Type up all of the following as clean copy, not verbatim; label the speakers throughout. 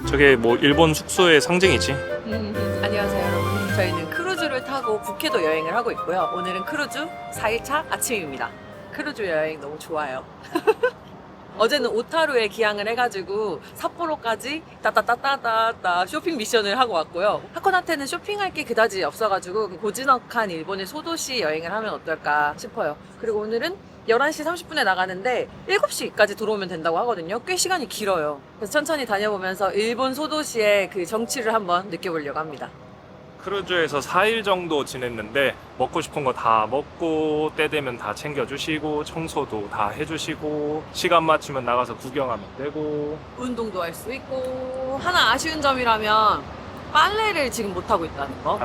Speaker 1: 저게 뭐 일본 숙소의 상징이지?
Speaker 2: 안녕하세요 여러분. 저희는 크루즈를 타고 북해도 여행을 하고 있고요. 오늘은 크루즈 4일차 아침입니다. 크루즈 여행 너무 좋아요. 어제는 오타루에 기항을 해가지고 삿포로까지 따따따따따 쇼핑 미션을 하고 왔고요. 하코다테는 쇼핑할 게 그다지 없어가지고 고즈넉한 일본의 소도시 여행을 하면 어떨까 싶어요. 그리고 오늘은 11시 30분에 나가는데 7시까지 들어오면 된다고 하거든요. 꽤 시간이 길어요. 그래서 천천히 다녀보면서 일본 소도시의 그 정치를 한번 느껴보려고 합니다.
Speaker 1: 크루즈에서 4일 정도 지냈는데 먹고 싶은 거 다 먹고 때 되면 다 챙겨주시고 청소도 다 해주시고 시간 맞추면 나가서 구경하면 되고
Speaker 2: 운동도 할 수 있고 하나 아쉬운 점이라면 빨래를 지금 못하고 있다는 거.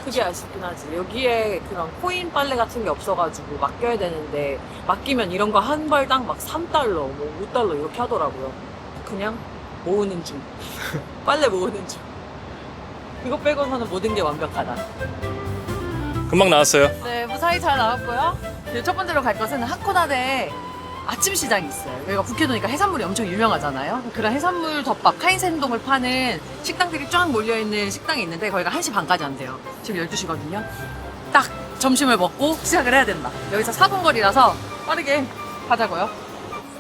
Speaker 2: 그게 아쉽긴 하지. 여기에 그런 코인 빨래 같은 게 없어가지고 맡겨야 되는데 맡기면 이런 거 한 벌당 막 3달러, 뭐 5달러 이렇게 하더라고요. 그냥 모으는 중. 빨래 모으는 중. 그거 빼고서는 모든 게 완벽하다.
Speaker 1: 금방 나왔어요.
Speaker 2: 네, 무사히 잘 나왔고요. 첫 번째로 갈 것은 하코다데 아침 시장이 있어요. 여기가 북해도니까 해산물이 엄청 유명하잖아요. 그런 해산물 덮밥, 카이센동을 파는 식당들이 쫙 몰려있는 식당이 있는데 거기가 1시 반까지 한대요. 지금 12시거든요. 딱 점심을 먹고 시작을 해야 된다. 여기서 4분 거리라서 빠르게 가자고요.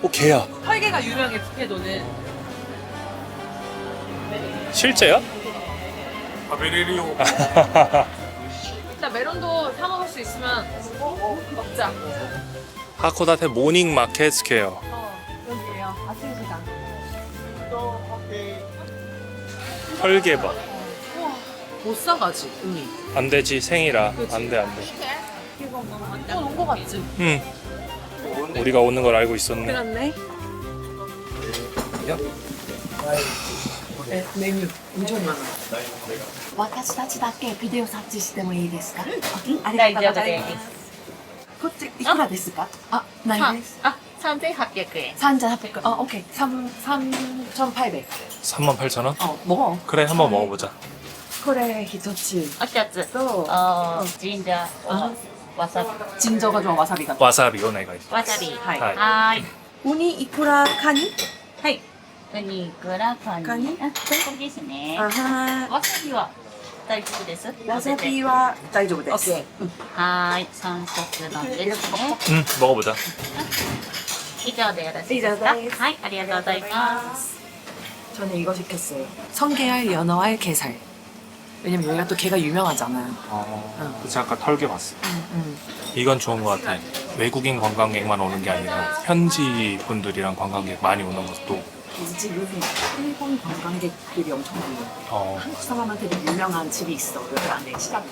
Speaker 1: 오, 개야.
Speaker 2: 털개가 유명해, 북해도는.
Speaker 1: 실제야? 아베레리오.
Speaker 2: 일단 메론도 사 먹을 수 있으면 먹자.
Speaker 1: 하코다테 모닝 마켓 스퀘어.
Speaker 2: 여기에요. 아침 시장.
Speaker 1: 털개밥.
Speaker 2: 우와, 못 사가지, 언니.
Speaker 1: 안 되지, 생이라.
Speaker 2: 그치?
Speaker 1: 안 돼, 안 돼.
Speaker 2: 온거 같지?
Speaker 1: 응. 우리가 오는 걸 알고 있었네.
Speaker 2: 그렇네.
Speaker 1: 야.
Speaker 2: 네, 메뉴 엄청 많아.
Speaker 3: 私たちだけビデオ撮影してもいいですか？あり
Speaker 2: 大
Speaker 3: がとうございます。こっちいくらですか？あ、何です？
Speaker 4: 아, 3,800엔.
Speaker 3: 3,800. 오케이. 3,800.
Speaker 1: 38,000원?
Speaker 3: 먹어.
Speaker 1: 그래, 한번 먹어보자.
Speaker 3: これ一つ
Speaker 4: 아키아츠.
Speaker 3: と
Speaker 4: 진자.
Speaker 3: 아.
Speaker 4: 와사비.
Speaker 3: 진저가 좋아 와사비가.
Speaker 1: 와사비요, 내가 있어.
Speaker 4: 와사비.
Speaker 3: 하이.
Speaker 4: 하이.
Speaker 3: 우니 이쿠라 카니?
Speaker 4: 하이. ウニグラカニ。
Speaker 3: カニ
Speaker 4: あ、これですね。
Speaker 3: 아하.
Speaker 4: わさびは大丈夫です。
Speaker 3: 와사비와 大丈夫です.
Speaker 2: 오케이.
Speaker 4: はーい、三色丼ですね。
Speaker 1: 응, 먹어보자.
Speaker 4: 以上でよろしいですか。
Speaker 3: 以上です
Speaker 4: はい、ありがとうございます。
Speaker 3: 저는 이거 시켰어요. 성게알, 연어알, 게살. 왜냐면 여기가 또 게가 유명하잖아.
Speaker 1: 그치, 아까 털개 봤어.
Speaker 3: 응.
Speaker 1: 이건 좋은 것 같아. 외국인 관광객만 오는 게 아니라 현지 분들이랑 관광객 많이 오는 것도.
Speaker 3: 이 집은 일본 관광객들이 엄청 많아요. 한국 사람한테도 유명한 집이 있어. 여기 안에 시장에.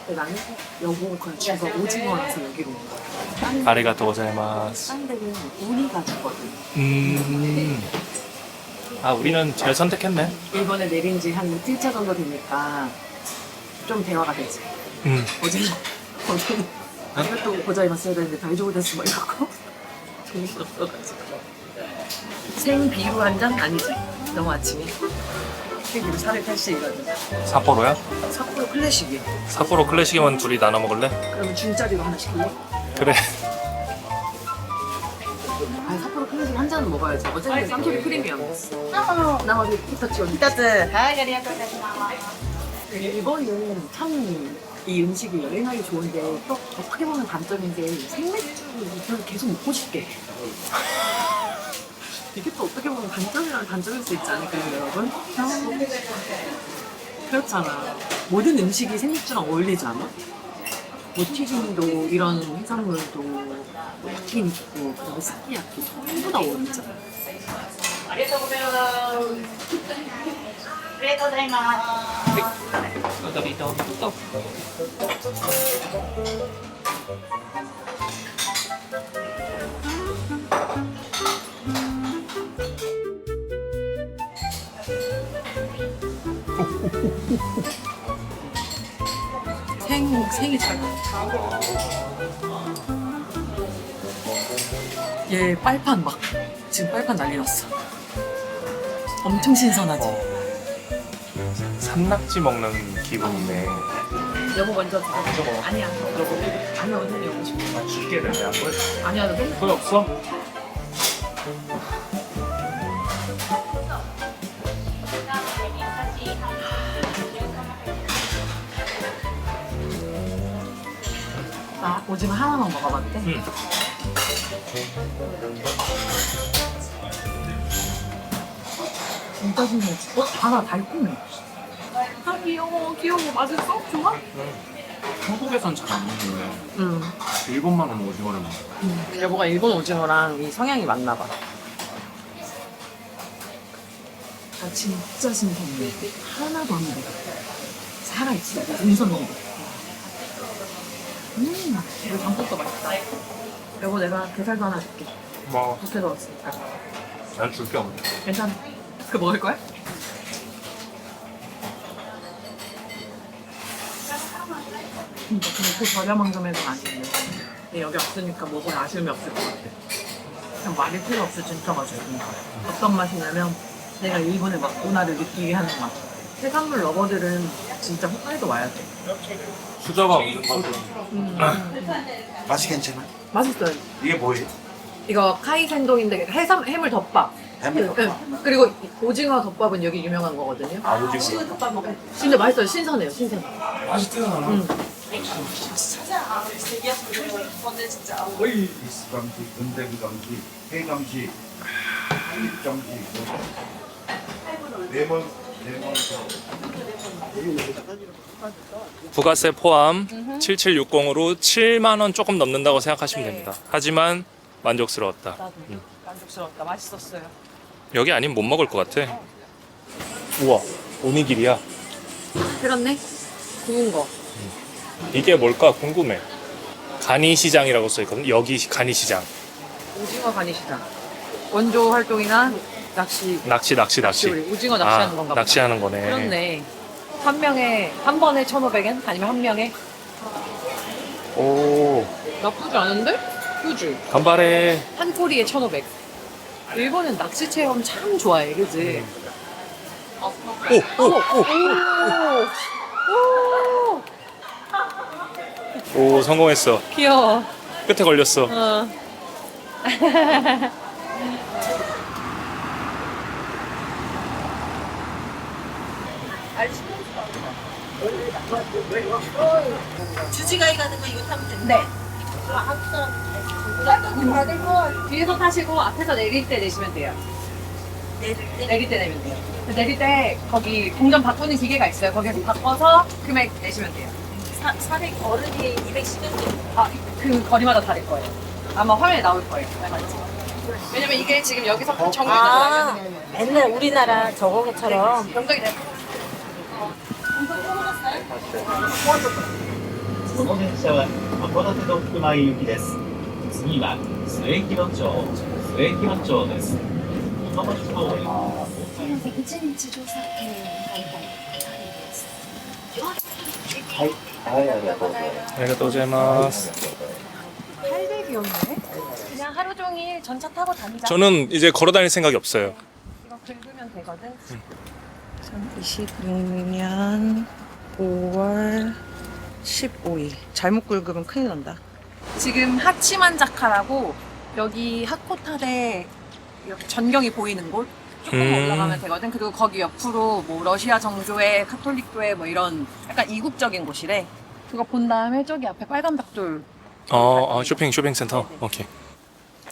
Speaker 3: 근데 나는 여보 그걸 주가 오징어라서 여기로 온 거야.
Speaker 1: 아리가또 고자이마스.
Speaker 3: 딴 데는 우리가 주거든.
Speaker 1: 아, 우리는 잘 선택했네.
Speaker 3: 일본에 내린 지 한 이틀차 정도 되니까 좀 대화가 되지. 어제는 아리가또 고자이마스 해야 되는데 다이조부 데스 뭐 이러고 재밌었어가지고. 생비루 한 잔? 아니지. 너무 아침에. 생비루 480이거든.
Speaker 1: 삿포로야?
Speaker 3: 삿포로 클래식이야.
Speaker 1: 삿포로 클래식이면 둘이 나눠 먹을래?
Speaker 3: 그러면 중짜리로 하나 시킬래?
Speaker 1: 그래.
Speaker 3: 아, 삿포로 클래식 한 잔은 먹어야지. 어제는 쌈토리 프리미엄이었어. 나머지 히터치 언니.
Speaker 2: 一つ。
Speaker 4: はい、ありがとうございます。
Speaker 3: 일본은 참 이 음식이 여행하기 좋은데 또 어떻게 보면 단점인 게 생맥주를 계속 먹고 싶게 해. 이게 또 어떻게 보면 단점이란 단점일 수 있지 않을까요, 여러분? 그렇잖아. 모든 음식이 생맥주랑 어울리지 않아? 뭐 튀김도 이런 해산물도 뭐 야끼 있고 그다음에 스키야키 전부 다 어울리잖아.
Speaker 4: ありがとうございます。ありがとうございます。
Speaker 3: 생이 잘. 얘 빨판 막 지금 빨판 난리 났어. 엄청 신선하지.
Speaker 1: 산낙지 먹는 기분이네.
Speaker 3: 여보 먼저 들어.
Speaker 1: 저거
Speaker 3: 아니야. 여보. 아니야 언니 여보 싶어.
Speaker 1: 아, 줄게 되네 안 보여?
Speaker 3: 아니야 너 맨날
Speaker 1: 거의 없어?
Speaker 3: 오징어 하나만 먹어봤대?
Speaker 1: 응.
Speaker 3: 진짜 신기해. 달아, 달콤해. 아, 귀여워, 귀여워. 맛있어? 좋아?
Speaker 5: 한국에선 잘 안 먹는데
Speaker 3: 응.
Speaker 5: 일본만 오면 오징어를 먹어.
Speaker 3: 여보가 일본 오징어랑 이 성향이 맞나 봐. 아, 진짜 신선해. 하나도 안 돼. 살아있어. 생선이. 이거 장국도 맛있다. 여보, 내가 게살도 하나 줄게.
Speaker 1: 뭐,
Speaker 3: 부채 넣었으니까.
Speaker 1: 난 줄 게 없네.
Speaker 3: 괜찮아. 그거 먹을 거야? 근데 그 저렴한 금액은 아니에요. 근데 여기 없으니까 먹을 아쉬움이 없을 것 같아. 그냥 말이 필요 없이 진짜가지고. 어떤 맛이냐면 내가 일본의 맛, 문화를 느끼게 하는 맛. 해산물 러버들은 진짜 홋카이도 와야 돼.
Speaker 1: 수저가 없는 거죠.
Speaker 6: 맛이 괜찮아?
Speaker 3: 맛있어요.
Speaker 6: 이게 뭐예요?
Speaker 3: 이거 카이센동인데 해물 덮밥.
Speaker 6: 해물
Speaker 3: 네. 그리고 오징어 덮밥은 여기 유명한 거거든요.
Speaker 6: 아, 오징어.
Speaker 3: 진짜 맛있어요. 신선해요. 신선해.
Speaker 6: 맛있대요. 이스감지, 근대구감지, 해감지, 입감지, 레몬.
Speaker 1: 부가세 포함 7760으로 7만 원 조금 넘는다고 생각하시면 됩니다. 하지만 만족스러웠다.
Speaker 3: 나도 만족스러웠다. 맛있었어요.
Speaker 1: 여기 아니면 못 먹을 것 같아. 우와, 오니기리야.
Speaker 3: 그렇네. 구운 거.
Speaker 1: 이게 뭘까 궁금해. 간이시장이라고 써있거든. 여기 간이시장.
Speaker 3: 오징어 간이시장. 원조 활동이나 낚시.
Speaker 1: 낚시.
Speaker 3: 우리 오징어 낚시하는 건가 보다.
Speaker 1: 낚시하는 거네.
Speaker 3: 그렇네. 한 번에 1,500엔? 아니면 한 명에?
Speaker 1: 오,
Speaker 3: 나쁘지 않은데? 그지?
Speaker 1: 간발에.
Speaker 3: 한 꼬리에 1,500. 일본은 낚시 체험 참 좋아해, 그지?
Speaker 1: 오, 성공했어.
Speaker 3: 귀여워.
Speaker 1: 끝에 걸렸어.
Speaker 3: 어.
Speaker 2: 주지가이 가는 거 이거 타면 된다.
Speaker 3: 네. 뒤에서 타시고 앞에서 내릴 때 내시면 돼요. 내릴 때 내면 돼요. 내릴 때 거기 동전 바꾸는 기계가 있어요. 거기서 바꿔서 금액 내시면 돼요.
Speaker 2: 400 어른이 210원.
Speaker 3: 아, 그 거리마다 다를 거예요. 아마 화면에 나올 거예요. 얼마인지. 왜냐면 이게 지금 여기서 정리가
Speaker 2: 아,
Speaker 3: 나면
Speaker 2: 맨날 우리나라 저거처럼.
Speaker 3: 정적이 돼.
Speaker 7: この電車は函館と福前行きです。次は末広町です。今町通り。
Speaker 6: はい、ありがとうございます。
Speaker 1: 아리가또 고자이마스.
Speaker 3: 800이었네? 그냥 하루 종일 전차 타고 다니자.
Speaker 1: 저는 이제 걸어 다닐 생각이 없어요.
Speaker 3: 이거 긁으면 되거든. 2026년 5월 15일. 잘못 긁으면 큰일 난다. 지금 하치만자카라고 여기 하코타데 이렇게 전경이 보이는 곳 조금 올라가면 되거든. 그리고 거기 옆으로 뭐 러시아 정교회, 카톨릭교회 뭐 이런 약간 이국적인 곳이래. 그거 본 다음에 저기 앞에 빨간 벽돌.
Speaker 1: 쇼핑센터. 오케이.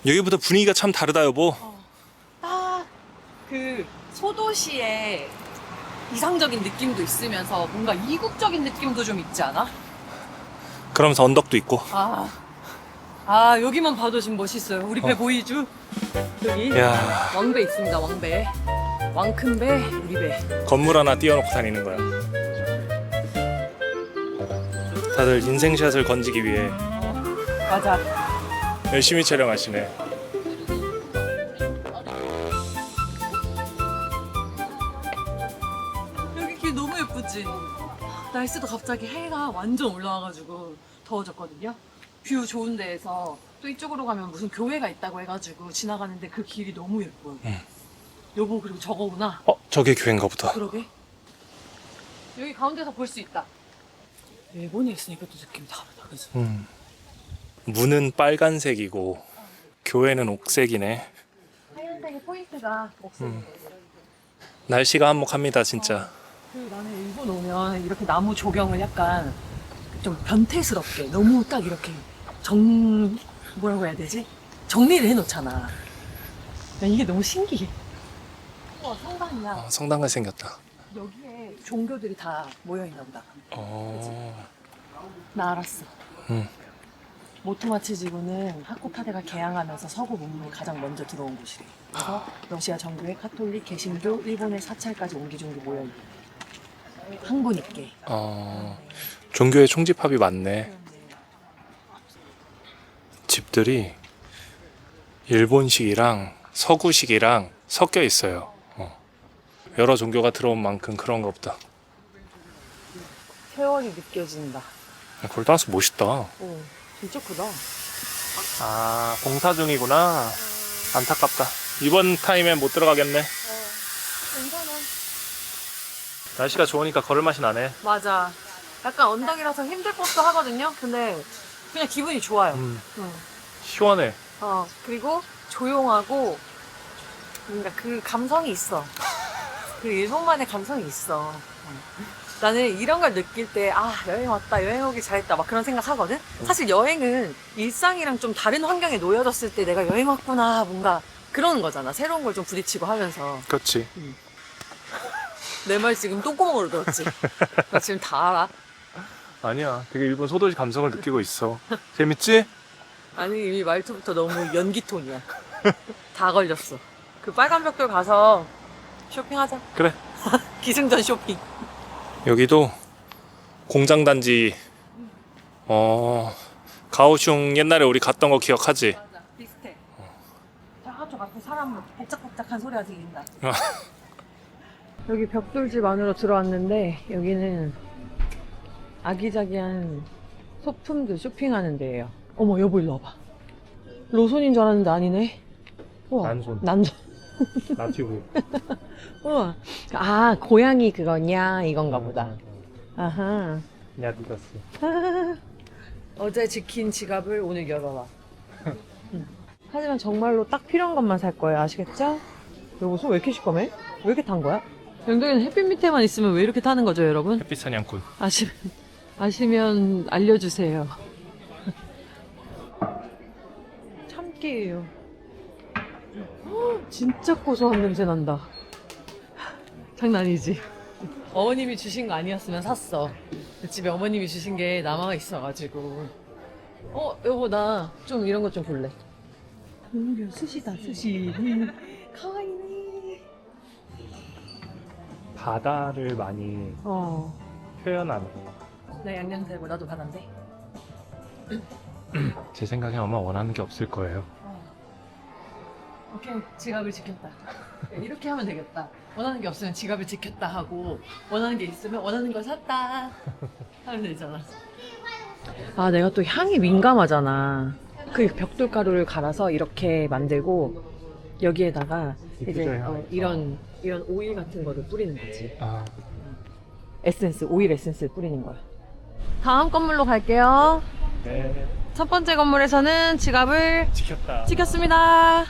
Speaker 1: 여기보다 분위기가 참 다르다 여보.
Speaker 3: 딱 그 소도시의 이상적인 느낌도 있으면서 뭔가 이국적인 느낌도 좀 있지 않아?
Speaker 1: 그러면서 언덕도 있고.
Speaker 3: 여기만 봐도 지금 멋있어요. 우리 배 보이죠? 여기
Speaker 1: 야,
Speaker 3: 왕배 있습니다. 왕배. 왕큰 배, 우리 배.
Speaker 1: 건물 하나 띄워놓고 다니는 거야. 다들 인생샷을 건지기 위해
Speaker 3: 맞아.
Speaker 1: 열심히 촬영하시네.
Speaker 3: 여기 길 너무 예쁘지? 날씨도 갑자기 해가 완전 올라와가지고 더워졌거든요. 뷰 좋은 데에서 또 이쪽으로 가면 무슨 교회가 있다고 해가지고 지나가는데 그 길이 너무 예뻐요. 여보, 그리고 저거구나.
Speaker 1: 저게 교회인가 보다.
Speaker 3: 그러게. 여기 가운데서 볼 수 있다. 일본에 있으니까 또 느낌 다르다, 그치?
Speaker 1: 문은 빨간색이고 교회는 옥색이네.
Speaker 3: 하얀색의 포인트가 없어요.
Speaker 1: 날씨가 한몫합니다 진짜.
Speaker 3: 나는 일본 오면 이렇게 나무 조경을 약간 좀 변태스럽게 너무 딱 이렇게
Speaker 2: 뭐라고 해야 되지? 정리를 해놓잖아. 난 이게 너무 신기해. 우와, 성당이야.
Speaker 1: 성당같이 생겼다.
Speaker 2: 여기에 종교들이 다 모여있나 보다.
Speaker 1: 어.
Speaker 2: 나 알았어.
Speaker 1: 응.
Speaker 2: 모토마치 지구는 하코타데가 개항하면서 서구 문명이 가장 먼저 들어온 곳이래. 그래서 러시아 정교회, 카톨릭, 개신교, 일본의 사찰까지 옹기종기 모여있는 항군 있게.
Speaker 1: 종교의 총집합이 많네. 집들이 일본식이랑 서구식이랑 섞여 있어요. 여러 종교가 들어온 만큼 그런가 보다.
Speaker 2: 세월이 느껴진다.
Speaker 1: 골단스 멋있다.
Speaker 2: 오, 진짜 크다.
Speaker 1: 아, 공사 중이구나. 안타깝다. 이번 타임엔 못 들어가겠네.
Speaker 2: 괜찮아.
Speaker 1: 날씨가 좋으니까 걸을 맛이 나네.
Speaker 2: 맞아. 약간 언덕이라서 힘들 법도 하거든요. 근데 그냥 기분이 좋아요. 응.
Speaker 1: 시원해.
Speaker 2: 그리고 조용하고 뭔가 그 감성이 있어. 그 일본만의 감성이 있어. 나는 이런 걸 느낄 때, 아, 여행 왔다, 여행 오길 잘했다, 막 그런 생각 하거든? 사실 여행은 일상이랑 좀 다른 환경에 놓여졌을 때 내가 여행 왔구나, 뭔가 그런 거잖아. 새로운 걸 좀 부딪히고 하면서.
Speaker 1: 그렇지.
Speaker 2: 내 말 지금 똥구멍으로 들었지? 나 지금 다 알아.
Speaker 1: 아니야. 되게 일본 소도시 감성을 느끼고 있어. 재밌지?
Speaker 2: 아니, 이미 말투부터 너무 연기톤이야. 다 걸렸어. 그 빨간 벽돌 가서 쇼핑하자.
Speaker 1: 그래.
Speaker 2: 기승전 쇼핑.
Speaker 1: 여기도 공장단지. 가오슝 옛날에 우리 갔던 거 기억하지?
Speaker 2: 맞아, 비슷해. 저쪽 앞에 사람 복작복작한 소리가 들린다. 여기 벽돌집 안으로 들어왔는데 여기는 아기자기한 소품들 쇼핑하는 데예요. 어머, 여보 일로 와봐. 로손인 줄 알았는데 아니네. 우와,
Speaker 1: 난손.
Speaker 2: 난손.
Speaker 1: 나튜브.
Speaker 2: 우와. 아, 고양이 그거냐 이건가 보다. 아하.
Speaker 1: 야디다스.
Speaker 2: 어제 지킨 지갑을 오늘 열어라. 하지만 정말로 딱 필요한 것만 살 거예요. 아시겠죠? 여보, 손 왜 이렇게 시커매? 왜 이렇게 탄 거야? 영동이는 햇빛 밑에만 있으면 왜 이렇게 타는 거죠, 여러분?
Speaker 1: 햇빛 사냥꾼.
Speaker 2: 아시면 알려주세요. 참깨예요. 진짜 고소한 냄새 난다. 장난 아니지? 어머님이 주신 거 아니었으면 샀어. 집에 어머님이 주신 게 남아 있어가지고. 여보, 나 좀 이런 것 좀 볼래. 스시다, 스시. 카와이네.
Speaker 1: 바다를 많이 표현하는.
Speaker 2: 나 양양 살고 나도 바다인데.
Speaker 1: 제 생각에 아마 원하는 게 없을 거예요.
Speaker 2: 오케이, 지갑을 지켰다. 이렇게 하면 되겠다. 원하는 게 없으면 지갑을 지켰다 하고, 원하는 게 있으면 원하는 걸 샀다 하면 되잖아. 아, 내가 또 향이 민감하잖아. 그 벽돌가루를 갈아서 이렇게 만들고 여기에다가 이제 이런 오일 같은 거를 뿌리는 거지. 에센스, 오일 에센스를 뿌리는 거야. 다음 건물로 갈게요.
Speaker 1: 네.
Speaker 2: 첫 번째 건물에서는 지갑을
Speaker 1: 지켰다.
Speaker 2: 찍혔습니다.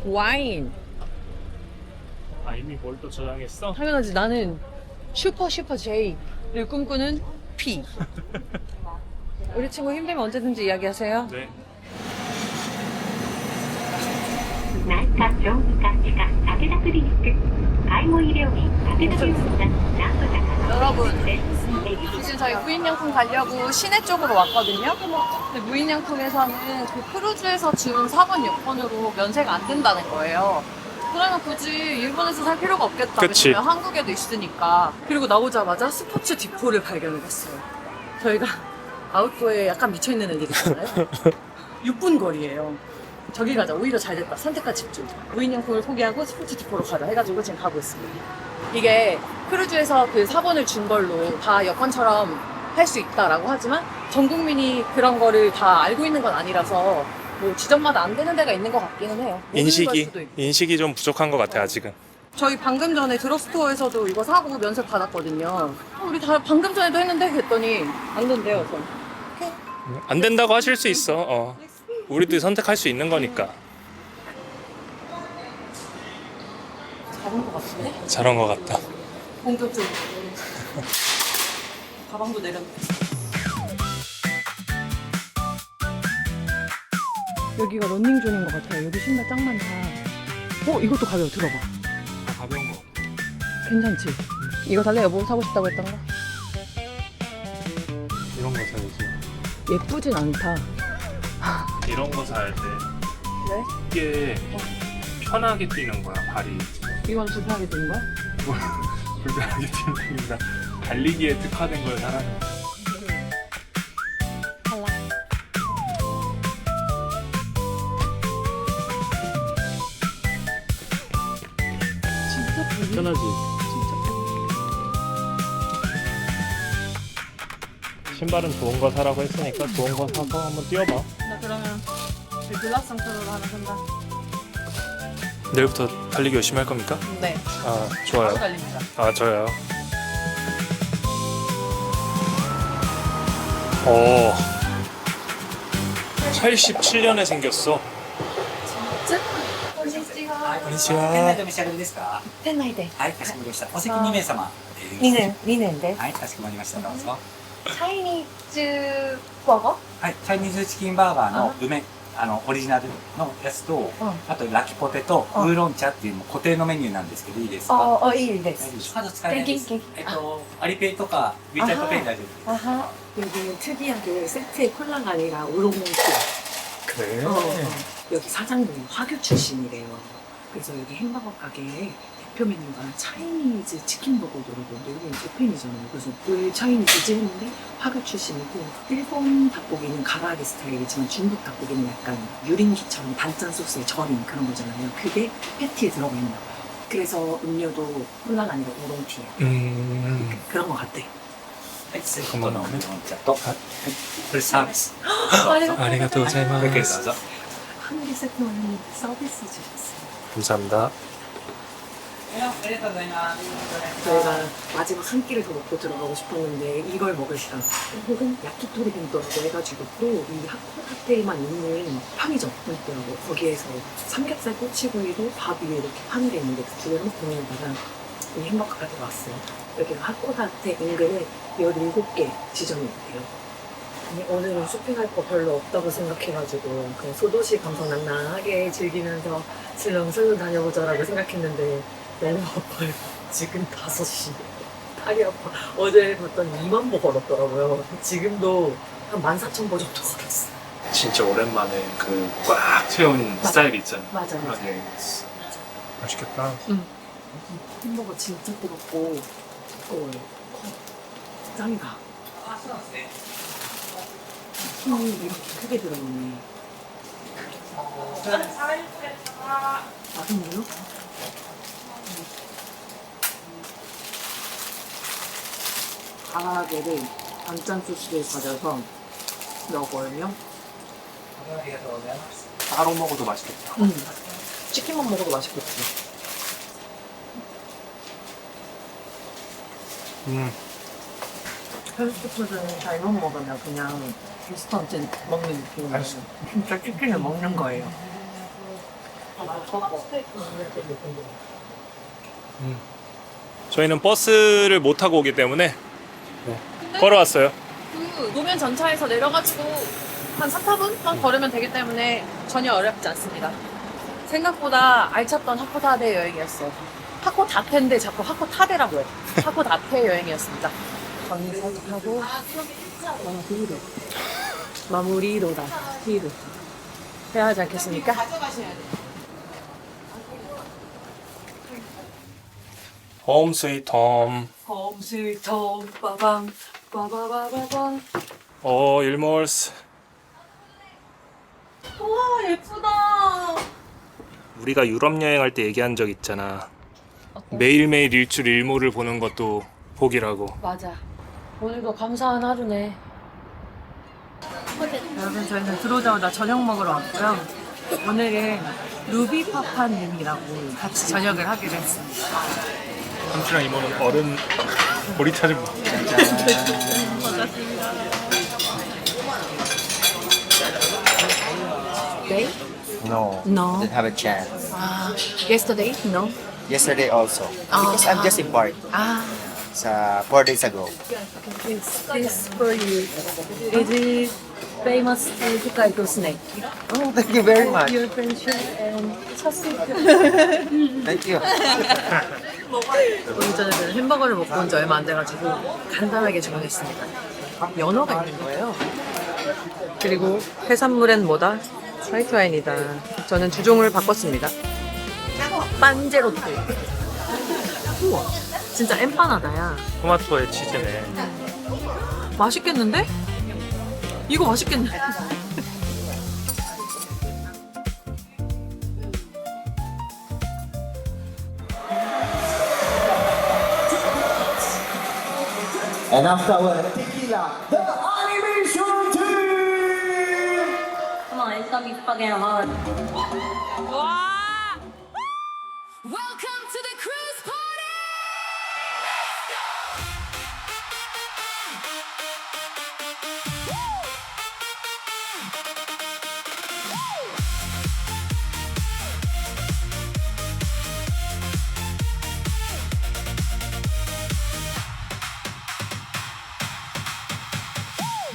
Speaker 2: 와인.
Speaker 1: 아, 이미 뭘 또 저장했어?
Speaker 2: 당연하지. 나는 슈퍼 J를 꿈꾸는 P. 우리 친구 힘들면 언제든지 이야기하세요.
Speaker 1: 네.
Speaker 8: 内科小児科歯科武田クリニック介護医療費武田病院がなんとか
Speaker 2: 여러분, 지금 저희 무인양품 가려고 시내 쪽으로 왔거든요. 근데 무인양품에서는 그 크루즈에서 준 4번 여권으로 면세가 안 된다는 거예요. 그러면 굳이 일본에서 살 필요가 없겠다.
Speaker 1: 그치.
Speaker 2: 왜냐면 한국에도 있으니까. 그리고 나오자마자 스포츠 디포를 발견을 했어요. 저희가 아웃도어에 약간 미쳐있는 애들 있잖아요. 6분 거리예요. 저기 가자. 오히려 잘 됐다. 선택과 집중. 무인양품을 포기하고 스포츠 디포로 가자 해가지고 지금 가고 있습니다. 이게 크루즈에서 그 4번을 준 걸로 다 여권처럼 할 수 있다라고 하지만 전 국민이 그런 거를 다 알고 있는 건 아니라서 뭐 지점마다 안 되는 데가 있는 것 같기는 해요. 모르는 걸 수도 있고.
Speaker 1: 인식이 좀 부족한 것 같아, 아직은.
Speaker 2: 저희 방금 전에 드럭스토어에서도 이거 사고 면세 받았거든요. 우리 다 방금 전에도 했는데 그랬더니 안 된대요. 전.
Speaker 1: 안 된다고 하실 수 있어. 우리도 선택할 수 있는 거니까.
Speaker 2: 잘한 것 같은데?
Speaker 1: 잘한 것 같다.
Speaker 2: 본격적으로. 가방도 내렸네.
Speaker 3: 여기가 런닝존인 것 같아요. 여기 신발 짱 많다. 이것도 가벼워. 들어봐.
Speaker 1: 가벼운 거.
Speaker 3: 괜찮지? 이거 달래 여보 사고 싶다고 했던 거?
Speaker 1: 이런 거 사야지.
Speaker 3: 예쁘진 않다.
Speaker 1: 이런 거 사야 돼.
Speaker 3: 왜?
Speaker 1: 이게 편하게 뛰는 거야, 발이.
Speaker 3: 이건 불편하게 된 거야?
Speaker 1: 불편하게 뛰는 게 아니라 달리기에 특화된 걸 사라는 거야.
Speaker 3: 진짜 편해.
Speaker 1: 편하지? 신발은 좋은 거 사라고 했으니까 좋은 거 사서 한번 뛰어봐.
Speaker 3: 나 그러면 블락 상태로 하나 산다.
Speaker 1: 내일부터 달리기 열심히 할 겁니까?
Speaker 3: 네.
Speaker 1: 아, 좋아요.
Speaker 3: 바로 달립니다.
Speaker 1: 아, 저요. 87년에 생겼어.
Speaker 6: こんにちは。
Speaker 9: 店内でお召し上がりですか。
Speaker 3: 店内で。
Speaker 9: はい、かしこまりました。お席2名様。
Speaker 3: 2年で。
Speaker 9: はい、かしこまりました。どうぞ。
Speaker 3: チャイニーズ버거？
Speaker 9: はい、チャイニーズチキンバーガーの梅、オリジナルのやつと、あとラキポテとウーロン茶っていう固定のメニューなんですけど、いいですか。
Speaker 3: いいで
Speaker 9: 大丈夫です。カード使えないです。
Speaker 3: 元気
Speaker 9: アリペイとかウィチャットペイ大丈夫です。
Speaker 3: 아하. 여기는 특이하게 세트에 콜라가 아니라 우롱티야.
Speaker 1: 그래?
Speaker 3: 여기 사장님이 화교 출신이래요. 그래서 여기 햄버거 가게에 대표 메뉴가 차이니즈 치킨버거더라고요. 여기는 재팬이잖아요. 그래서 왜 차이니즈지 했는데 화교 출신이고 일본 닭고기는 가라아게 스타일이지만 중국 닭고기는 약간 유린기처럼 단짠 소스에 절인 그런 거잖아요. 그게 패티에 들어가 있나 봐요. 그래서 음료도 콜라가 아니라 우롱티예요. 그런 거 같대.
Speaker 9: はい、セットのウーロン茶と、これサービス。
Speaker 1: ありがとうございま
Speaker 9: ごゆっくりどう
Speaker 1: す。
Speaker 9: ぞ。
Speaker 3: 한 개 세트는 서비스 주셨어요.
Speaker 1: 감사합니다.
Speaker 9: ありがとうございます。
Speaker 3: 저희가 마지막 한 끼를 더 먹고 들어가고 싶었는데 이걸 먹을 시간 혹은 야키토리 벤토라고 해가지고 또 이 하코다테에만 있는 편의점이 있더라고요. 거기에서 삼겹살 꼬치구이로 밥 위에 이렇게 파는 게 있는데 그 두 개를 먹고 먹다가 이 햄버거가 들어왔어요. 여기가 하코다테 인근에 17개 지점이 있대요. 아니, 오늘은 쇼핑할 거 별로 없다고 생각해가지고 그냥 소도시 감성 낭낭하게 즐기면서 슬렁슬렁 다녀보자라고 생각했는데 너무 아파요. 지금 5시. 팔이 아파. 어제 봤더니 2만 보 걸었더라고요. 지금도 한 14,000보 정도 걸었어.
Speaker 1: 진짜 오랜만에 그 꽉 채운 스타일 있잖아.
Speaker 3: 맞아, 맞아.
Speaker 1: 네. 맛있겠다.
Speaker 3: 햄버거 진짜 뜨겁고 뜨거워요. 짱이다. 힘이 이렇게 크게 들어오네. 맛있네요? 가라아게를 단짠 소스에 가져서 넣어요.
Speaker 1: 따로 먹어도 맛있겠다.
Speaker 3: 치킨만 먹어도 맛있겠지. 패스트푸드는 잘못 먹으면 그냥 인스턴트 먹는 느낌이에요. 진짜 치킨을 먹는 거예요.
Speaker 1: 저희는 버스를 못 타고 오기 때문에 걸어왔어요.
Speaker 2: 그 노면 전차에서 내려가지고 한 3, 4분만 걸으면 되기 때문에 전혀 어렵지 않습니다. 생각보다 알찼던 하코다테 여행이었어요. 하코다테인데 자꾸 하코타데라고 해요. 하코다테 여행이었습니다. 거기서 하고 히로 마무리로다 히로 해야 하지 않겠습니까?
Speaker 1: 홈 스위트 홈.
Speaker 3: 홈스위트홈 빠방 빠바바바방.
Speaker 1: 일몰스.
Speaker 2: 우와 예쁘다.
Speaker 1: 우리가 유럽 여행할 때 얘기한 적 있잖아. 매일매일 일출 일몰을 보는 것도 복이라고.
Speaker 2: 맞아. 오늘도 감사한 하루네.
Speaker 3: 여러분 저희는 들어오자마자 저녁 먹으러 왔고요. 오늘은 루비파파님이라고 같이 저녁을 하기로 했습니다.
Speaker 1: 삼촌이랑 이모는 어른 머리차를 봐.
Speaker 2: Day?
Speaker 6: No,
Speaker 3: No.
Speaker 6: didn't have a chance.
Speaker 2: Yesterday?
Speaker 3: No.
Speaker 6: Yesterday also, because I'm just embarked
Speaker 3: 아,
Speaker 6: 4 days ago.
Speaker 3: this for you. Is it
Speaker 2: famous Hokkaido snake.
Speaker 6: Oh, thank you very much.
Speaker 2: Your friendship and
Speaker 6: Thank you.
Speaker 2: 오늘 저녁에 햄버거를 먹고 온 지 얼마 안 돼가지고 간단하게 주문했습니다. 연어가 있는 거예요. 그리고 해산물엔 뭐다? 화이트 와인이다. 저는 두 종을 바꿨습니다. 빤제로트. 우와, 진짜 엠파나다야.
Speaker 1: 토마토에 치즈네.
Speaker 2: 맛있겠는데? 이거 맛있겠네.
Speaker 6: And afterward, tequila, the animation team!
Speaker 4: Come on, it's gonna be fucking hard.
Speaker 8: Welcome to the cruise party!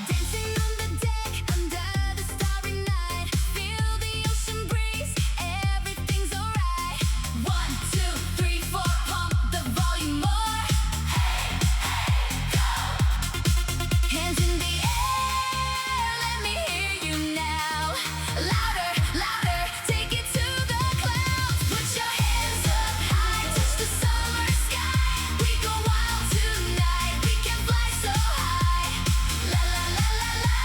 Speaker 8: Dancing on the deck under the starry night. Feel the ocean breeze, everything's alright. 1, 2, 3, 4, pump the volume more. Hey, hey, go! Hands in the air, let me hear you now. Louder, louder, take it to the clouds. Put your hands up high, touch the summer sky. We go wild tonight, we can fly so high. La la la la la,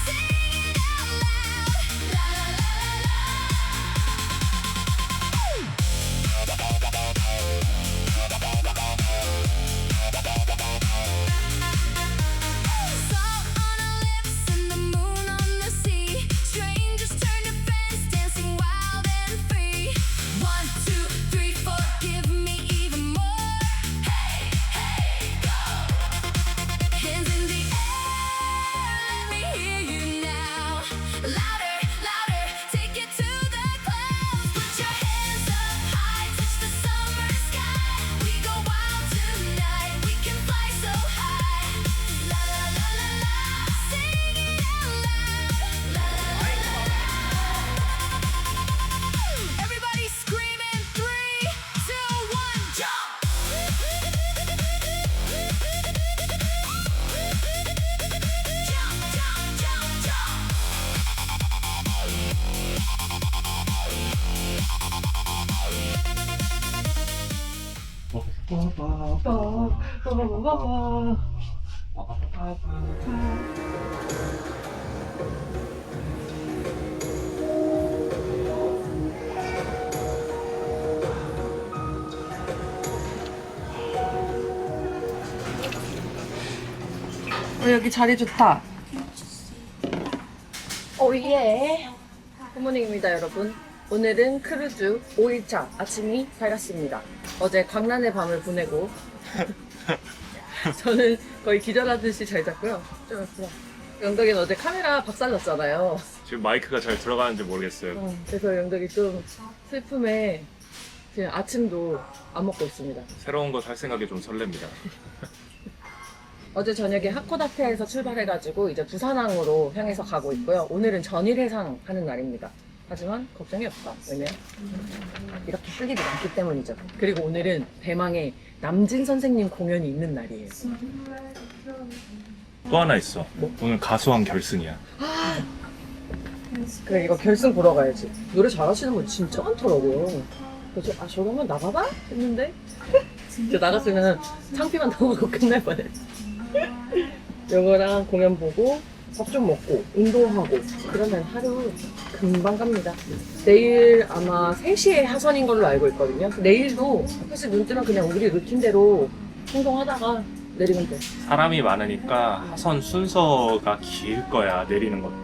Speaker 8: sing it out loud. La la la Salt on our lips and the moon on the sea. Strangers turn to friends, dancing wild and free. 1, 2, 3, 4, give me even more. Hey, hey, go! Hands in the air, let me hear you now. Louder, louder, take it to the clouds. Put your hands up high, touch the summer sky. We go wild tonight, we can fly so high. La la la la la, sing it out loud. La la la la la. Everybody screaming, 3, 2, 1, jump! Jump, jump, jump, jump!
Speaker 2: 여기 자리 좋다.
Speaker 4: 오예.
Speaker 2: 굿모닝입니다, 여러분. 오늘은 크루즈 5일차 아침이 밝았습니다. 어제 광란의 밤을 보내고 저는 거의 기절하듯이 잘 잤고요. 좀 예쁘다. 영덕이는 어제 카메라 박살났잖아요.
Speaker 1: 지금 마이크가 잘 들어가는지 모르겠어요.
Speaker 2: 그래서 영덕이 좀 슬픔에 지금 아침도 안 먹고 있습니다.
Speaker 1: 새로운 거 살 생각에 좀 설렙니다.
Speaker 2: 어제 저녁에 하코다테에서 출발해가지고 이제 부산항으로 향해서 가고 있고요. 오늘은 전일 해상 하는 날입니다. 하지만 걱정이 없다. 왜냐? 이렇게 할 일이 많기 때문이죠. 그리고 오늘은 대망의 남진 선생님 공연이 있는 날이에요.
Speaker 1: 또 하나 있어. 오늘 가수왕 결승이야.
Speaker 2: 그래, 이거 결승 보러 가야지. 노래 잘하시는 분 진짜 많더라고요. 그래서 저거 한번 나가봐? 했는데 저 나갔으면 창피만 당하고 끝날 뻔했어. 요거랑 공연 보고 밥 좀 먹고 운동하고 그러면 하루 금방 갑니다. 내일 아마 3시에 하선인 걸로 알고 있거든요. 내일도 사실 눈 뜨면 그냥 우리 루틴대로 행동하다가 내리면 돼.
Speaker 1: 사람이 많으니까 하선 순서가 길 거야, 내리는 것도.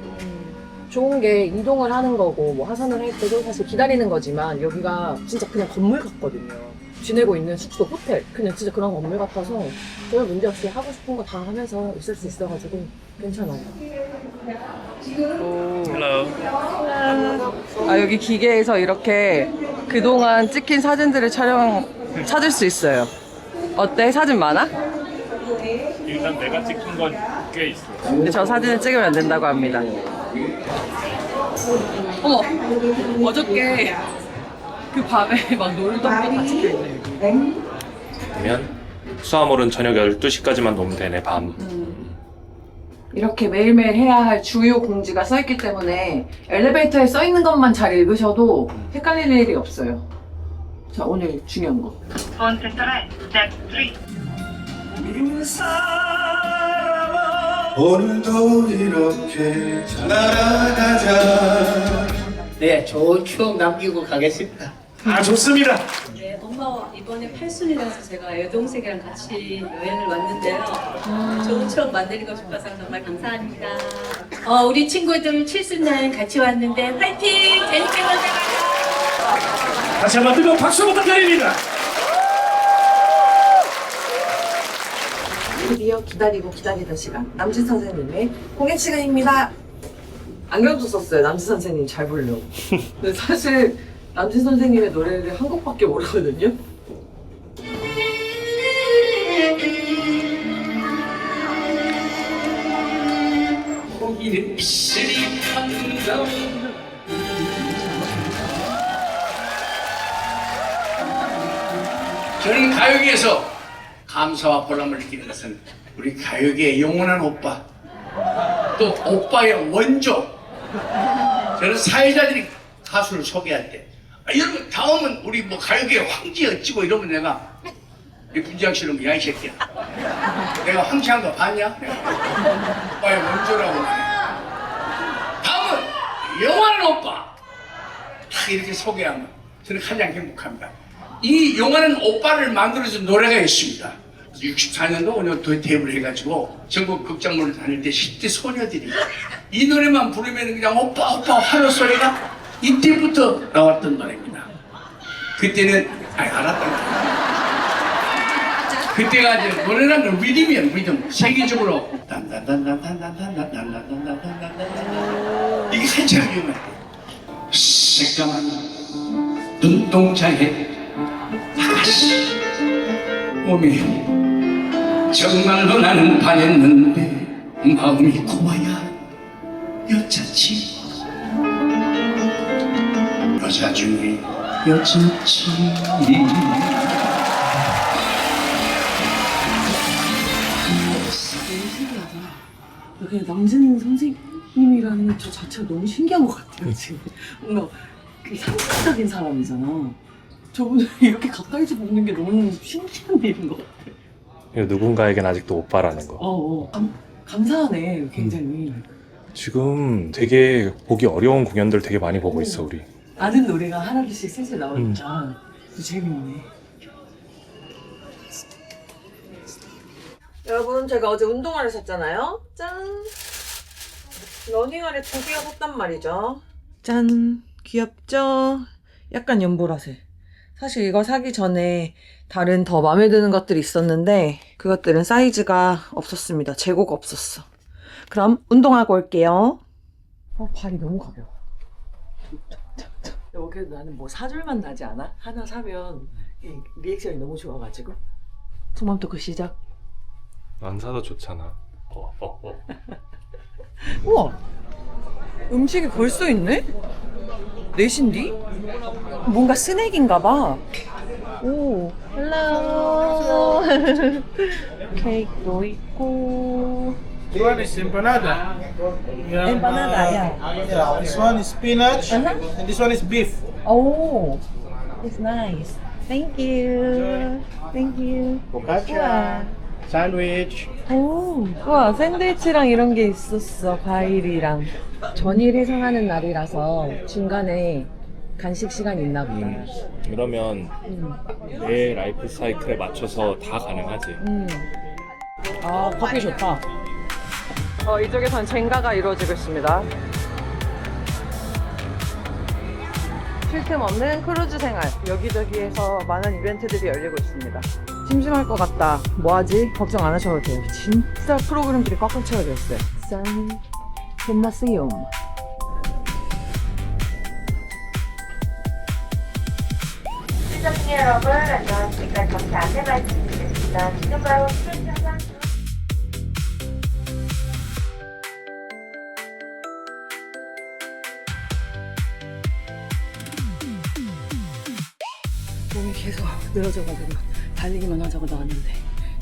Speaker 2: 좋은 게 이동을 하는 거고 뭐 하선을 할 때도 사실 기다리는 거지만 여기가 진짜 그냥 건물 같거든요. 지내고 있는 숙소, 호텔 그냥 진짜 그런 건물 같아서 전혀 문제없이 하고 싶은 거 다 하면서 있을 수 있어가지고 괜찮아요.
Speaker 1: Hello.
Speaker 2: 아, 여기 기계에서 이렇게 그동안 찍힌 사진들을 찾을 수 있어요. 어때? 사진 많아?
Speaker 1: 일단 내가 찍힌 건 꽤 있어.
Speaker 2: 근데 저 사진을 찍으면 안 된다고 합니다. 어머, 어저께 그 밤에 막 놀던 거 다 찍혀있네 여기.
Speaker 1: 그러면 수화물은 저녁 12시까지만 놓으면 되네, 밤.
Speaker 3: 이렇게 매일매일 해야 할 주요 공지가 써있기 때문에 엘리베이터에 써있는 것만 잘 읽으셔도 헷갈릴 일이 없어요. 자, 오늘 중요한 거.
Speaker 10: 오늘도 이렇게 날아가자.
Speaker 6: 네, 좋은 추억 남기고 가겠습니다.
Speaker 10: 아, 좋습니다.
Speaker 11: 네, 엄마 이번에 8순이라서 제가 여동생이랑 같이 여행을 왔는데요. 좋은 추억 만들고 싶어서 정말 감사합니다. 우리 친구들 7순 여행 같이 왔는데 파이팅! 재밌게 놀다가
Speaker 10: 다시 한번 뜨거운 박수 부탁드립니다.
Speaker 3: 드디어 기다리고 기다리던 시간. 남진 선생님의 공연 시간입니다. 안경도 썼어요. 남진 선생님 잘 부르려고. 근데 사실 남진 선생님의 노래를 한 곡밖에 모르거든요.
Speaker 9: 고기는 비실이 판다.
Speaker 6: 저는 가요계에서 감사와 보람을 느끼는 것은 우리 가요계의 영원한 오빠, 또 오빠의 원조. 저는 사회자들이 가수를 소개할 때 여러분 다음은 우리 뭐 가요계 황제 어찌고 이러면 내가 이 분장 씨는 야이 새끼야. 내가 황치한 거 봤냐? 오빠의 원조라고 말해. 다음은 영원한 오빠. 딱 이렇게 소개하면 저는 가장 행복합니다. 이 영원한 오빠를 만들어준 노래가 있습니다. 64년도 5년도에 데뷔를 해가지고 전국 극장문을 다닐 때 10대 소녀들이 이 노래만 부르면 그냥 오빠 오빠 환호 소리가 이때부터 나왔던 노래입니다. 그때는 알았다. 그때가 이제 노래라는 건 리듬이야, 리듬. 세계적으로 단단단단단단단단단단단단단 이게 한참 유명할 때 새까만 눈동자에 아가씨 몸이 정말로 나는 반했는데 마음이 고마야 여자지. 여자 중에 여자지.
Speaker 3: 그냥 남진 선생님이라는 저 자체가 너무 신기한 것 같아요, 지금. 뭔가 그 상징적인 사람이잖아. 저분을 이렇게 가까이서 보는 게 너무 신기한 일인 것 같아요.
Speaker 1: 누군가에겐 아직도 오빠라는 거.
Speaker 3: 감사하네, 굉장히.
Speaker 1: 지금 되게 보기 어려운 공연들 되게 많이 보고 있어, 우리.
Speaker 3: 아는 노래가 하나둘씩 슬슬 나오니까 재밌네. 여러분, 제가 어제 운동화를 샀잖아요. 짠! 러닝화를 2개나 샀단 말이죠. 짠! 귀엽죠? 약간 연보라색. 사실 이거 사기 전에 다른 더 마음에 드는 것들이 있었는데 그것들은 사이즈가 없었습니다. 재고가 없었어. 그럼 운동하고 올게요. 발이 너무 가벼워. 그래도 나는 뭐 사줄만 나지 않아? 하나 사면 리액션이 너무 좋아가지고. 속마음 토크 시작.
Speaker 1: 안 사도 좋잖아.
Speaker 3: 우와! 음식이 벌써 있네? 넷인디? 뭔가 스낵인가봐. 오, 헬로. 케이크도 있고.
Speaker 10: This one is empanada.
Speaker 3: Empanada, yeah.
Speaker 10: Yeah, this one is spinach, and this one is beef.
Speaker 3: Oh, it's nice. Thank you. Thank you.
Speaker 10: Focaccia, sandwich.
Speaker 3: 오, 와, 샌드위치랑 이런 게 있었어. 과일이랑. 전일 해상하는 날이라서 중간에 간식 시간이 있나 보다.
Speaker 1: 그러면 내 라이프 사이클에 맞춰서 다 가능하지.
Speaker 3: 아, 커피 좋다. 이쪽에선 젠가가 이루어지고 있습니다. 쉴 틈 없는 크루즈 생활. 여기저기에서 많은 이벤트들이 열리고 있습니다. 심심할 것 같다. 뭐하지? 걱정 안 하셔도 돼요. 진짜 프로그램들이 꽉꽉 채워져 있어요. 짠! 끝났어요.
Speaker 8: 시청자 여러분, 안녕하십니까. 잠시 안내 말씀드리겠습니다. 지금 바로 크루즈 현장
Speaker 3: 몸이 계속 늘어져가지고 달리기만 하자고 나왔는데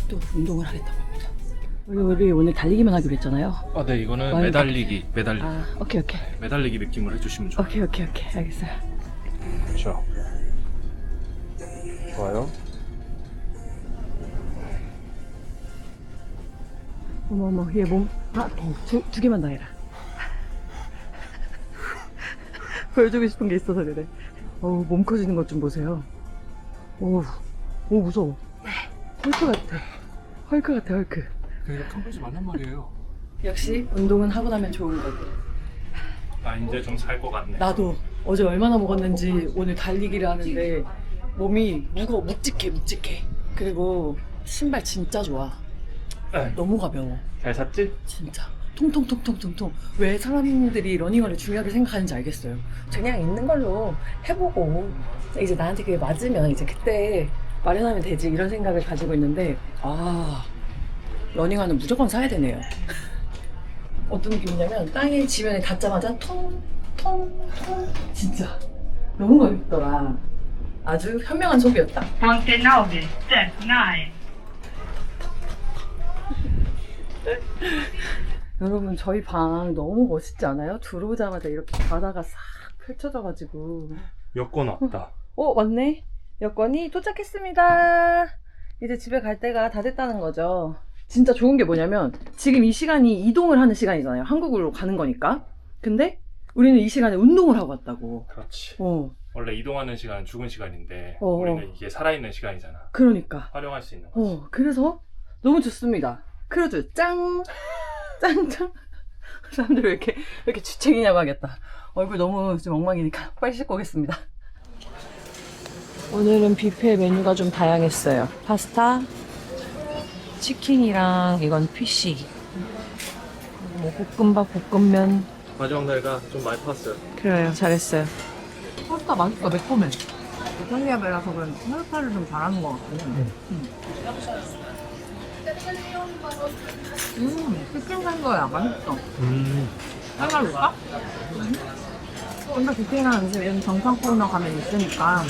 Speaker 3: 또 운동을 하겠다고 합니다. 우리 오늘 달리기만 하기로 했잖아요.
Speaker 1: 아, 네, 이거는
Speaker 3: 와인.
Speaker 1: 매달리기.
Speaker 3: 아, 오케이.
Speaker 1: 매달리기 느낌으로 해주시면 좋아요.
Speaker 3: 오케이. 알겠어요.
Speaker 1: 그렇죠. 좋아요.
Speaker 3: 어머, 얘 몸, 두 개만 더 해라. 보여주고 싶은 게 있어서 그래. 몸 커지는 것 좀 보세요. 오, 무서워. 헐크 같아.
Speaker 1: 그러니까 컴플지 말란 말이에요.
Speaker 3: 역시 운동은 하고 나면 좋은 거고.
Speaker 1: 아, 이제 좀 살 것 같네.
Speaker 3: 나도 어제 얼마나 먹었는지 오늘 달리기를 하는데 몸이 묵직해. 그리고 신발 진짜 좋아.
Speaker 1: 네.
Speaker 3: 너무 가벼워.
Speaker 1: 잘 샀지?
Speaker 3: 진짜 통통통통통통. 왜 사람들이 러닝화를 중요하게 생각하는지 알겠어요. 그냥 있는 걸로 해보고 이제 나한테 그게 맞으면 이제 그때 마련하면 되지 이런 생각을 가지고 있는데 러닝화는 무조건 사야 되네요. 어떤 느낌이냐면 땅에 지면에 닿자마자 통통통 진짜 너무 가볍더라. 아주 현명한 소비였다. 여러분 저희 방 너무 멋있지 않아요? 들어오자마자 이렇게 바다가 싹 펼쳐져가지고.
Speaker 1: 여권 왔다.
Speaker 3: 맞네. 여권이 도착했습니다. 이제 집에 갈 때가 다 됐다는 거죠. 진짜 좋은 게 뭐냐면 지금 이 시간이 이동을 하는 시간이잖아요. 한국으로 가는 거니까. 근데 우리는 이 시간에 운동을 하고 왔다고.
Speaker 1: 그렇지.
Speaker 3: 어.
Speaker 1: 원래 이동하는 시간은 죽은 시간인데
Speaker 3: 어.
Speaker 1: 우리는 이게 살아있는 시간이잖아.
Speaker 3: 그러니까.
Speaker 1: 활용할 수 있는 거지.
Speaker 3: 그래서 너무 좋습니다. 크루즈 짱! 사람들이 왜 이렇게 주책이냐고 하겠다. 얼굴 너무 좀 엉망이니까 빨리 씻고 오겠습니다. 오늘은 뷔페 메뉴가 좀 다양했어요. 파스타, 치킨이랑 이건 피쉬, 뭐 볶음밥, 볶음면.
Speaker 1: 마지막 날가 좀 많이 팠어요.
Speaker 3: 그래요, 잘했어요. 파스타 맛있어, 매콤해. 이탈리아배라서 그런지 파스타를 좀 잘하는 것 같고. 치킨 산 거야, 맛있어. 해갈까? 근데 뷔페나 이런 정상 코너 가면 있으니까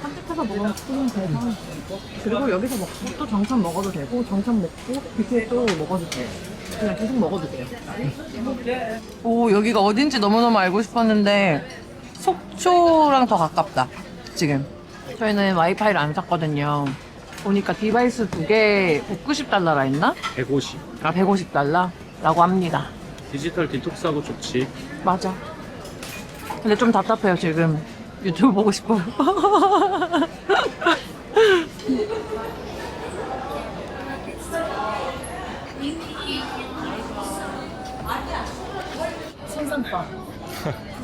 Speaker 3: 선택해서 먹으면 치킨 괜찮고, 그리고 여기서 먹고 또 정상 먹어도 되고, 정상 먹고 뷔페 또 먹어도 돼요. 그냥 계속 먹어도 돼요. 오, 여기가 어딘지 너무너무 알고 싶었는데 속초랑 더 가깝다 지금. 저희는 와이파이를 안 샀거든요. 보니까 디바이스 2개 190달러라 했나?
Speaker 1: 150.
Speaker 3: 150달러? 라고 합니다.
Speaker 1: 디지털 디톡스하고 좋지.
Speaker 3: 맞아. 근데 좀 답답해요 지금. 유튜브 보고 싶어요. 선상바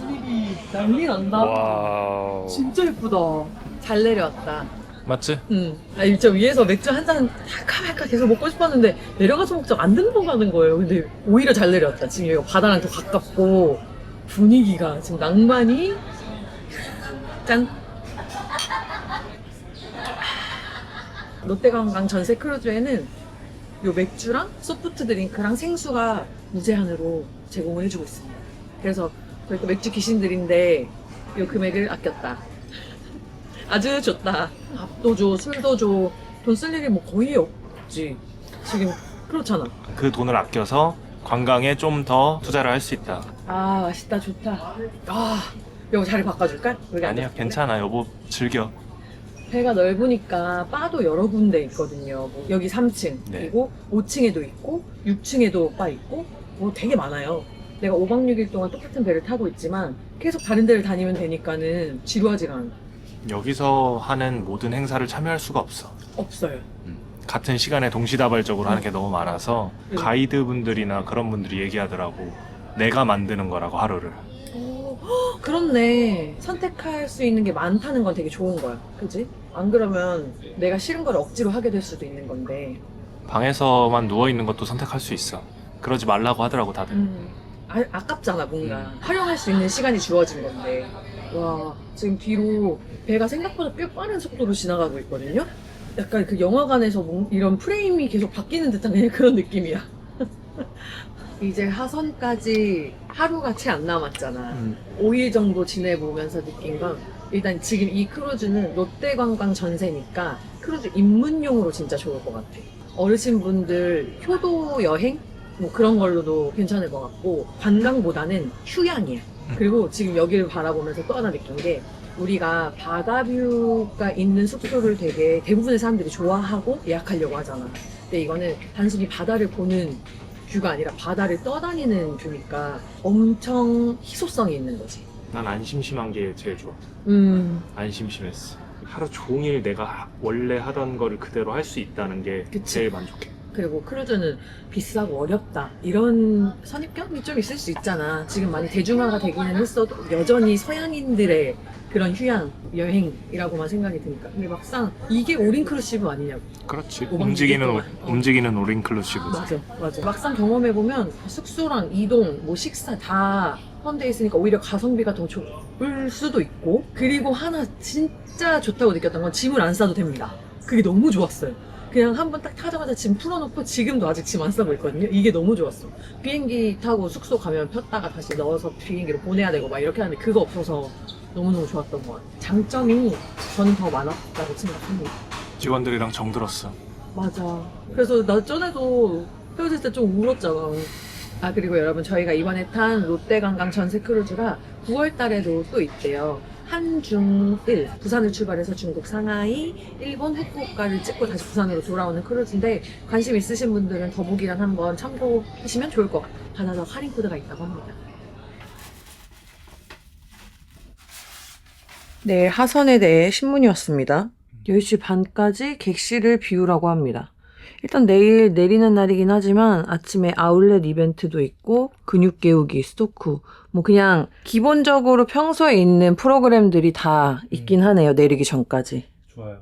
Speaker 3: 분위기 난리 난다.
Speaker 1: 와우.
Speaker 3: 진짜 예쁘다. 잘 내려왔다.
Speaker 1: 맞지?
Speaker 3: 응. 나 진짜 위에서 맥주 한 잔 할까 말까 계속 먹고 싶었는데 내려가서 먹자 안 넘어가는 거예요. 근데 오히려 잘 내려왔다. 지금 여기가 바다랑 더 가깝고 분위기가 지금 낭만이 짠. 롯데관광 전세 크루즈에는 요 맥주랑 소프트 드링크랑 생수가 무제한으로 제공을 해주고 있습니다. 그래서 저희 또 맥주 귀신들인데 요 금액을 아꼈다. 아주 좋다. 밥도 줘, 술도 줘. 돈 쓸 일이 뭐 거의 없지. 지금 그렇잖아.
Speaker 1: 그 돈을 아껴서 관광에 좀 더 투자를 할 수 있다.
Speaker 3: 아, 맛있다, 좋다. 여보 자리 바꿔줄까? 여기
Speaker 1: 아니야,
Speaker 3: 앉아.
Speaker 1: 괜찮아. 여보 즐겨.
Speaker 3: 배가 넓으니까 바도 여러 군데 있거든요. 뭐 여기 3층,
Speaker 1: 네.
Speaker 3: 그리고 5층에도 있고 6층에도 바 있고 뭐 되게 많아요. 내가 5박 6일 동안 똑같은 배를 타고 있지만 계속 다른 데를 다니면 되니까는 지루하지가 않아.
Speaker 1: 여기서 하는 모든 행사를 참여할 수가 없어.
Speaker 3: 없어요.
Speaker 1: 같은 시간에 동시다발적으로 하는 게 너무 많아서
Speaker 3: 네.
Speaker 1: 가이드분들이나 그런 분들이 얘기하더라고. 내가 만드는 거라고 하루를.
Speaker 3: 그렇네. 선택할 수 있는 게 많다는 건 되게 좋은 거야. 그지? 안 그러면 내가 싫은 걸 억지로 하게 될 수도 있는 건데.
Speaker 1: 방에서만 누워있는 것도 선택할 수 있어. 그러지 말라고 하더라고 다들.
Speaker 3: 아깝잖아 뭔가. 활용할 수 있는 시간이 주어진 건데. 와, 지금 뒤로 배가 생각보다 꽤 빠른 속도로 지나가고 있거든요? 약간 그 영화관에서 이런 프레임이 계속 바뀌는 듯한 그냥 그런 느낌이야.
Speaker 2: 이제 하선까지 하루가 채 안 남았잖아. 5일 정도 지내보면서 느낀 건 일단 지금 이 크루즈는 롯데관광 전세니까 크루즈 입문용으로 진짜 좋을 것 같아. 어르신분들 효도 여행? 뭐 그런 걸로도 괜찮을 것 같고 관광보다는 휴양이야. 그리고 지금 여기를 바라보면서 또 하나 느낀 게 우리가 바다뷰가 있는 숙소를 되게 대부분의 사람들이 좋아하고 예약하려고 하잖아. 근데 이거는 단순히 바다를 보는 뷰가 아니라 바다를 떠다니는 뷰니까 엄청 희소성이 있는 거지.
Speaker 1: 난 안 심심한 게 제일 좋아. 안 심심했어. 하루 종일 내가 원래 하던 거를 그대로 할 수 있다는 게
Speaker 2: 그치.
Speaker 1: 제일 만족해.
Speaker 2: 그리고 크루즈는 비싸고 어렵다 이런 선입견이 좀 있을 수 있잖아. 지금 많이 대중화가 되기는 했어도 여전히 서양인들의 그런 휴양 여행이라고만 생각이 드니까. 근데 막상 이게 올인클루시브 아니냐고.
Speaker 1: 그렇지.
Speaker 2: 오박
Speaker 1: 움직이는
Speaker 2: 동안.
Speaker 1: 움직이는 올인클루시브.
Speaker 2: 맞아. 막상 경험해 보면 숙소랑 이동, 뭐 식사 다 포함되어 있으니까 오히려 가성비가 더 좋을 수도 있고. 그리고 하나 진짜 좋다고 느꼈던 건 짐을 안 싸도 됩니다. 그게 너무 좋았어요. 그냥 한번 딱 타자마자 짐 풀어놓고 지금도 아직 짐 안 싸고 있거든요. 이게 너무 좋았어. 비행기 타고 숙소 가면 폈다가 다시 넣어서 비행기로 보내야 되고 막 이렇게 하는데 그거 없어서 너무너무 좋았던 것 같아요. 장점이 저는 더 많았다고 생각합니다.
Speaker 1: 직원들이랑 정들었어.
Speaker 2: 맞아. 그래서 나 전에도 헤어질 때 좀 울었잖아. 아, 그리고 여러분 저희가 이번에 탄 롯데관광 전세 크루즈가 9월 달에도 또 있대요. 한중일 부산을 출발해서 중국 상하이, 일본 후쿠오카를 찍고 다시 부산으로 돌아오는 크루즈인데 관심 있으신 분들은 더보기란 한번 참고하시면 좋을 것 같아요. 바나나 할인 코드가 있다고 합니다. 내일 하선에 대해 신문이 왔습니다. 10시 반까지 객실을 비우라고 합니다. 일단 내일 내리는 날이긴 하지만 아침에 아울렛 이벤트도 있고 근육 깨우기, 스토크 뭐 그냥 기본적으로 평소에 있는 프로그램들이 다 있긴 하네요. 내리기 전까지.
Speaker 1: 좋아요.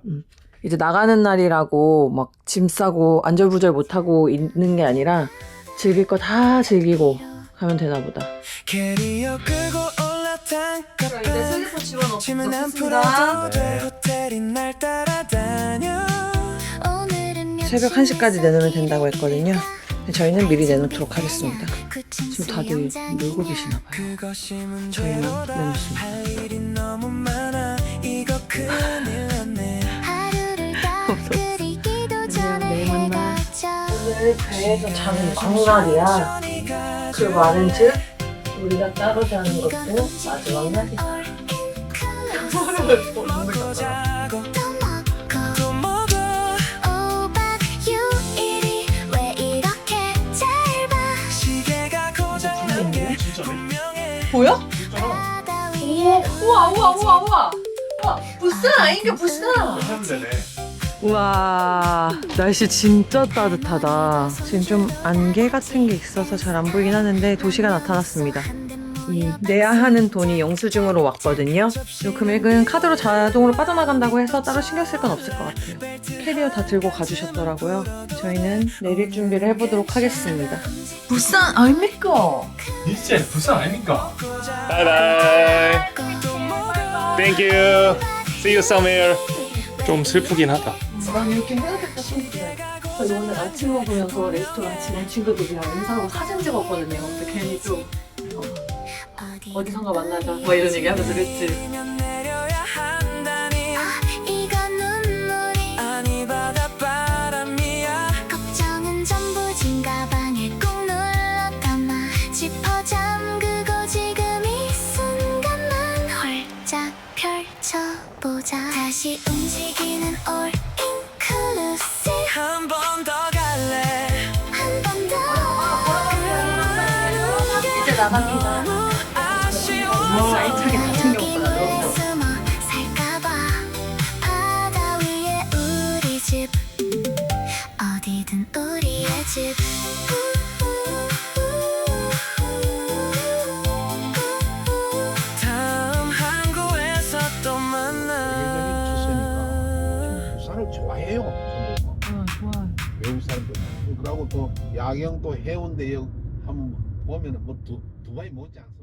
Speaker 2: 이제 나가는 날이라고 막 짐 싸고 안절부절 못하고 있는 게 아니라 즐길 거 다 즐기고 가면 되나 보다. 자, 이제 슬리퍼 집어넣고 좋습니다. 새벽 1시까지 내놓으면 된다고 했거든요. 저희는 미리 내놓도록 하겠습니다. 지금 다들 놀고 계시나 봐요. 저희는 내놓습니다. 내일 만나. 오늘 배에서 자는 막날이야. 그 말은 즉 우리가 따로 자는 것도 마지막 날이다. 보여? 우와. 부산 아닌가 부산. 우와, 날씨 진짜 따뜻하다. 지금 좀 안개 같은 게 있어서 잘 안 보이긴 하는데 도시가 나타났습니다. 내야 하는 돈이 영수증으로 왔거든요. 이 금액은 카드로 자동으로 빠져나간다고 해서 따로 신경 쓸 건 없을 것 같아요. 캐리어 다 들고 가주셨더라고요. 저희는 내릴 준비를 해보도록 하겠습니다. 부산 아닙니까?
Speaker 1: 진짜 부산 아닙니까? 바이바이. Thank you. See you somewhere. 좀 슬프긴 하다.
Speaker 2: 난 이렇게 헤어졌다 싶은데 저희 오늘 아침 먹으면서 레스토랑 지낸 친구들이랑 인사하고 사진 찍었거든요. 근데 괜히 좀 어디선가 만나자 뭐 이런 얘기 하면서 그랬지.
Speaker 8: 걱정은 전부 짐 가방에 꼭 눌러 담아 짚어 잠그고 지금 이 순간만 활짝 펼쳐보자. 다시 움직이는 all inclusive. 한 번 더 갈래. 한 번 더.
Speaker 2: 이제 나갑니다. 알차게 다 챙겨먹거나 너무
Speaker 8: 숨어 살까봐. 바다 위에 우리 집 어디든 우리의 집.
Speaker 10: 다음 항구에서 또 만나.
Speaker 12: 부산을 좋아해요.
Speaker 2: 좋아.
Speaker 12: 외국 사람들. 그러고 또 야경 또 해운대 한번 보면은 뭐 두바이 못지 않습니까?